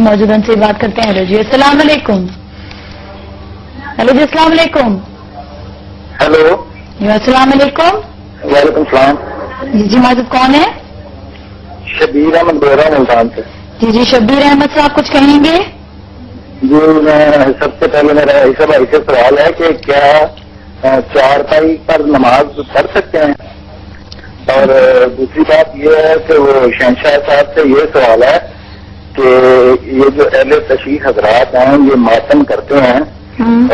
موجود ان سے بات کرتے ہیں. ہیلو جی السلام علیکم. ہیلو جی السلام علیکم. ہیلو جی السلام علیکم. وعلیکم السلام. جی موجود کون ہے؟ شبیر احمد بول رہا ہوں ملتان سے. جی شبیر احمد صاحب کچھ کہیں گے؟ جی میں سب سے پہلے میرا عیسیٰ بھائی سے سوال ہے کہ کیا چارپائی پر نماز پڑھ سکتے ہیں؟ اور دوسری بات یہ ہے کہ وہ شہنشاہ صاحب سے یہ سوال ہے کہ یہ جو اہل تشیع حضرات ہیں یہ ماتم کرتے ہیں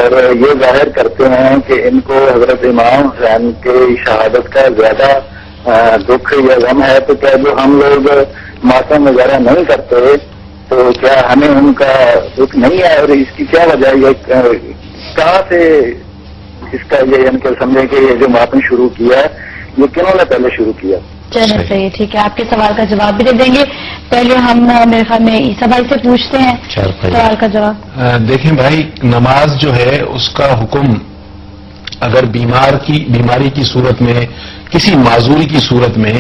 اور یہ ظاہر کرتے ہیں کہ ان کو حضرت امام حسین کے شہادت کا زیادہ دکھ یا غم ہے، تو کیا جو ہم لوگ ماتم وغیرہ نہیں کرتے تو کیا ہمیں ان کا دکھ نہیں ہے؟ اور اس کی کیا وجہ ہے؟ کہاں سے اس کا یہ یعنی کہ سمجھیں کہ یہ جو ماتم شروع کیا ہے یہ کنہوں نے پہلے شروع کیا؟ چلے صحیح ٹھیک ہے، آپ کے سوال کا جواب بھی دے دیں گے. پہلے ہم میرے خیال میں عیسیٰ بھائی سے پوچھتے ہیں سوال کا جواب. دیکھیں بھائی، نماز جو ہے اس کا حکم اگر بیماری کی صورت میں، کسی معذوری کی صورت میں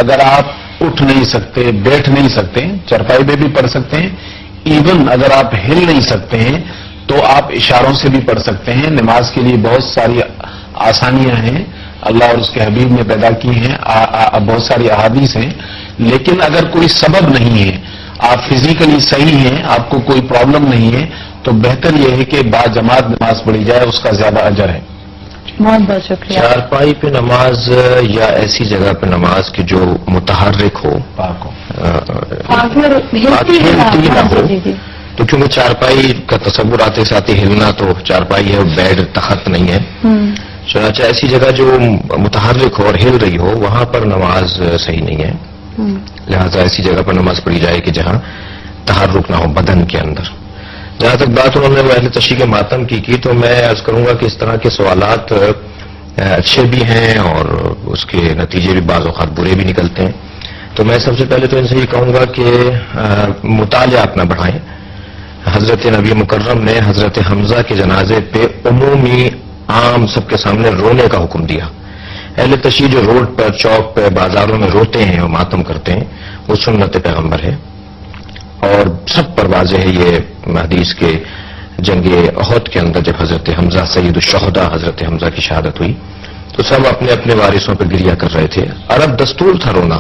اگر آپ اٹھ نہیں سکتے، بیٹھ نہیں سکتے، چرپائی پہ بھی پڑھ سکتے ہیں. ایون اگر آپ ہل نہیں سکتے ہیں تو آپ اشاروں سے بھی پڑھ سکتے ہیں. نماز کے لیے بہت ساری آسانیاں ہیں، اللہ اور اس کے حبیب نے پیدا کی ہیں، بہت ساری احادیث ہیں. لیکن اگر کوئی سبب نہیں ہے، آپ فزیکلی صحیح ہیں، آپ کو کوئی پرابلم نہیں ہے، تو بہتر یہ ہے کہ با جماعت نماز پڑھی جائے، اس کا زیادہ اجر ہے. بہت بہت شکریہ. چارپائی پہ نماز یا ایسی جگہ پہ نماز کی جو متحرک ہو، پاک ہو، ہلتی نہ ہو، تو کیونکہ چارپائی کا تصور آتے ساتھ ہلنا تو چارپائی ہے، بیڈ تخت نہیں ہے. چنانچہ ایسی جگہ جو متحرک ہو اور ہل رہی ہو وہاں پر نماز صحیح نہیں ہے. لہذا ایسی جگہ پر نماز پڑھی جائے کہ جہاں تحرک نہ ہو بدن کے اندر. جہاں تک بات انہوں نے اہل تشیع کے ماتم کی تو میں عرض کروں گا کہ اس طرح کے سوالات اچھے بھی ہیں اور اس کے نتیجے بھی بعض اوقات برے بھی نکلتے ہیں. تو میں سب سے پہلے تو ان سے یہ کہوں گا کہ مطالعہ اپنا بڑھائیں. حضرت نبی مکرم نے حضرت حمزہ کے جنازے پہ عمومی عام سب کے سامنے رونے کا حکم دیا. اہل تشیع جو روڈ پر، چوک پہ، بازاروں میں روتے ہیں اور ماتم کرتے ہیں وہ سنت پیغمبر ہے. اور سب پر واضح ہے یہ حدیث کے جنگ احد کے اندر جب حضرت حمزہ سید الشہداء حضرت حمزہ کی شہادت ہوئی تو سب اپنے اپنے وارثوں پہ گریہ کر رہے تھے. عرب دستور تھا رونا،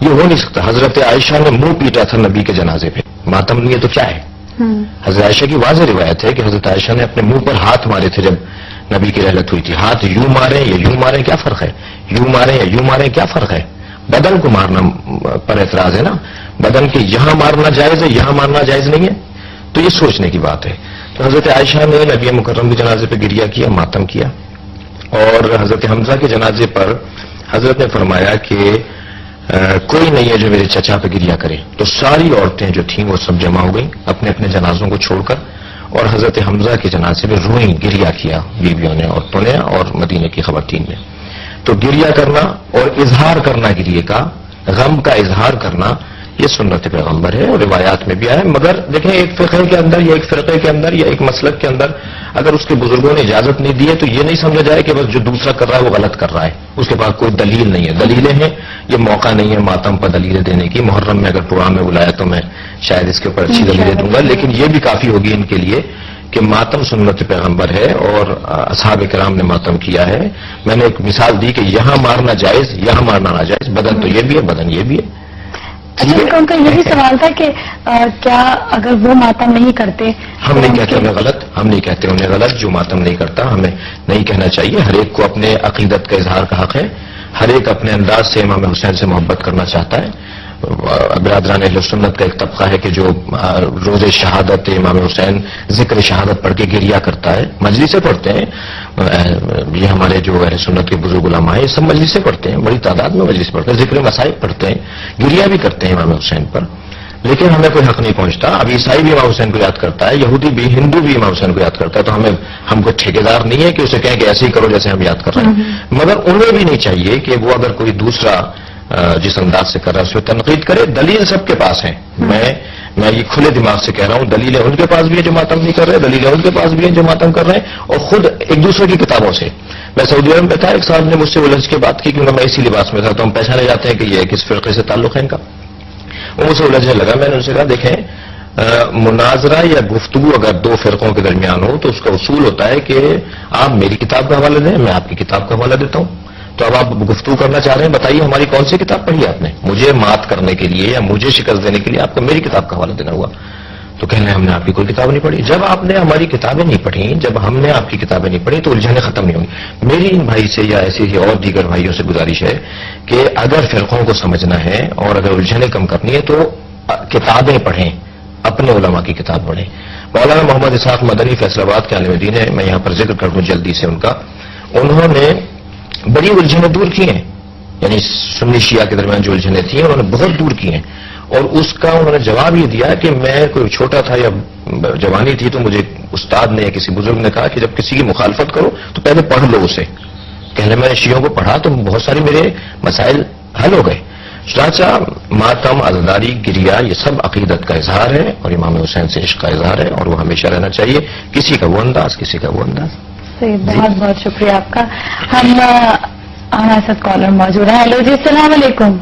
یہ ہو نہیں سکتا. حضرت عائشہ نے منہ پیٹا تھا نبی کے جنازے پہ. ماتم نہیں ہے تو کیا ہے؟ حضرت عائشہ کی واضح روایت ہے کہ حضرت عائشہ نے اپنے منہ پر ہاتھ مارے تھے جب نبی کی رحلت ہوئی تھی. ہاتھ یوں ماریں یا یوں ماریں کیا فرق ہے؟ یوں ماریں یا یوں ماریں کیا فرق ہے؟ بدن کو مارنا پر اعتراض ہے نا. بدن کے یہاں مارنا جائز ہے، یہاں مارنا جائز نہیں ہے، تو یہ سوچنے کی بات ہے. تو حضرت عائشہ نے نبی مکرم کے جنازے پہ گریہ کیا، ماتم کیا. اور حضرت حمزہ کے جنازے پر حضرت نے فرمایا کہ کوئی نہیں ہے جو میرے چچا پہ گریہ کرے. تو ساری عورتیں جو تھیں وہ سب جمع ہو گئیں اپنے اپنے جنازوں کو چھوڑ کر اور حضرت حمزہ کے جنازے پہ روئیں، گریہ کیا بیویوں نے، عورتوں نے اور مدینے کی خواتین نے. تو گریہ کرنا اور اظہار کرنا گریہ کا، غم کا اظہار کرنا، یہ سنت پیغمبر ہے اور روایات میں بھی آیا ہے. مگر دیکھیں ایک فرقے کے اندر یا ایک فرقے کے اندر یا ایک مسلک کے اندر اگر اس کے بزرگوں نے اجازت نہیں دی ہے تو یہ نہیں سمجھا جائے کہ بس جو دوسرا کر رہا ہے وہ غلط کر رہا ہے، اس کے پاس کوئی دلیل نہیں ہے. دلیلیں ہیں، یہ موقع نہیں ہے ماتم پر دلیلیں دینے کی. محرم میں اگر پروگرام میں بلایا تو میں شاید اس کے اوپر اچھی دلیلیں دوں گا، لیکن یہ بھی کافی ہوگی ان کے لیے کہ ماتم سنت پیغمبر ہے اور اصحاب کرام نے ماتم کیا ہے. میں نے ایک مثال دی کہ یہاں مارنا جائز، یہاں مارنا ناجائز. بدن تو یہ بھی ہے، بدن یہ بھی ہے. اچھا ان کا یہ بھی سوال تھا کہ کیا اگر وہ ماتم نہیں کرتے؟ ہم نہیں کہتے انہیں غلط، ہم نہیں کہتے انہیں غلط. جو ماتم نہیں کرتا ہمیں نہیں کہنا چاہیے. ہر ایک کو اپنے عقیدت کا اظہار کا حق ہے. ہر ایک اپنے انداز سے امام حسین سے محبت کرنا چاہتا ہے. برادران اہل سنت کا ایک طبقہ ہے کہ جو روز شہادت امام حسین ذکر شہادت پڑھ کے گریہ کرتا ہے. مجلسیں پڑھتے ہیں، یہ ہمارے جو اہل سنت کے بزرگ علماء ہیں سب مجلسیں پڑھتے ہیں، بڑی تعداد میں مجلس پڑھتے ہیں، ذکر مسائب پڑھتے ہیں، گریہ بھی کرتے ہیں امام حسین پر. لیکن ہمیں کوئی حق نہیں پہنچتا. اب عیسائی بھی امام حسین کو یاد کرتا ہے، یہودی بھی، ہندو بھی امام حسین کو یاد کرتا ہے. تو ہم کو ٹھیکیدار نہیں ہے کہ اسے کہیں کہ ایسے ہی کرو جیسے ہم یاد کر رہے ہیں. مگر انہیں بھی نہیں چاہیے کہ وہ اگر کوئی دوسرا جس انداز سے کر رہا ہے اس پہ تنقید کرے. دلیل سب کے پاس ہے. میں یہ کھلے دماغ سے کہہ رہا ہوں، دلیلیں ان کے پاس بھی ہیں جو ماتم نہیں کر رہے، دلیلیں ان کے پاس بھی ہیں جو ماتم کر رہے ہیں، اور خود ایک دوسرے کی کتابوں سے. میں سعودی عرب میں تھا، ایک صاحب نے مجھ سے الجھ کے بات کی کیونکہ میں اسی لباس میں تھا تو ہم پہچانے جاتے ہیں کہ یہ کس فرقے سے تعلق ہے ان کا. وہ مجھ سے الجھنے لگا. میں نے ان سے کہا دیکھیں مناظرہ یا گفتگو اگر دو فرقوں کے درمیان ہو تو اس کا اصول ہوتا ہے کہ آپ میری کتاب کا حوالہ دیں، میں آپ کی کتاب کا حوالہ دیتا ہوں. تو اب آپ گفتگو کرنا چاہ رہے ہیں، بتائیے ہماری کون سی کتاب پڑھی آپ نے؟ مجھے مات کرنے کے لیے یا مجھے شکست دینے کے لیے آپ کو میری کتاب کا حوالہ دینا ہوا. تو کہنے ہم نے آپ کی کوئی کتاب نہیں پڑھی. جب آپ نے ہماری کتابیں نہیں پڑھی، جب ہم نے آپ کی کتابیں نہیں پڑھی تو الجھنیں ختم نہیں ہوں گی. میری ان بھائی سے یا ایسے ہی اور دیگر بھائیوں سے گزارش ہے کہ اگر فرقوں کو سمجھنا ہے اور اگر الجھنیں کم کرنی ہے تو کتابیں پڑھیں، اپنے علماء کی کتاب پڑھیں. مولانا محمد اسحاق مدنی فیصل آباد کے عالم دین ہے، میں یہاں پر ذکر کر دوں جلدی سے ان کا. انہوں نے بڑی الجھنیں دور کی ہیں، یعنی سنی شیعہ کے درمیان جو الجھنیں تھیں انہوں نے بہت دور کی ہیں. اور اس کا انہوں نے جواب یہ دیا کہ میں کوئی چھوٹا تھا یا جوانی تھی تو مجھے استاد نے یا کسی بزرگ نے کہا کہ جب کسی کی مخالفت کرو تو پہلے پڑھ لو اسے. کہنے میں نے شیعوں کو پڑھا تو بہت سارے میرے مسائل حل ہو گئے. چنانچہ ماتم، عزاداری، گریا یہ سب عقیدت کا اظہار ہے اور امام حسین سے عشق کا اظہار ہے اور وہ ہمیشہ رہنا چاہیے. کسی کا وہ انداز، کسی کا وہ انداز. بہت بہت شکریہ آپ کا. ہم ہمارے ساتھ کالر موجود ہیں. ہیلو جی، السلام علیکم.